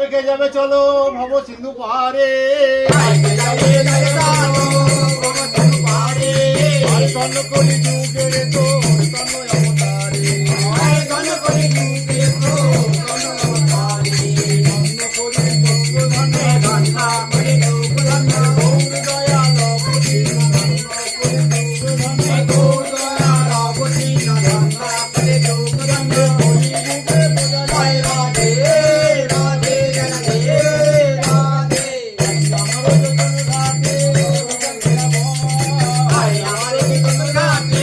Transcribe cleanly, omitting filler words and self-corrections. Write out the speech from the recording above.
রেখে যাবে চলো ভব সিন্ধু পাহাড়ে ধন্য করি যুগের তো ধন্য অবতারে ধন্য করি যুগের তো ধন্য অবতারে ধন্য করি যোগ ধন্য ধন্য করি যোগ ধন্য গৌর দয়া লবতি ধন্য গৌর দয়া লবতি ধন্য করে যোগ ধন্য করি যুগে বোঝায় রাধে রাধে রাধে রাধে আমার যতন রাধে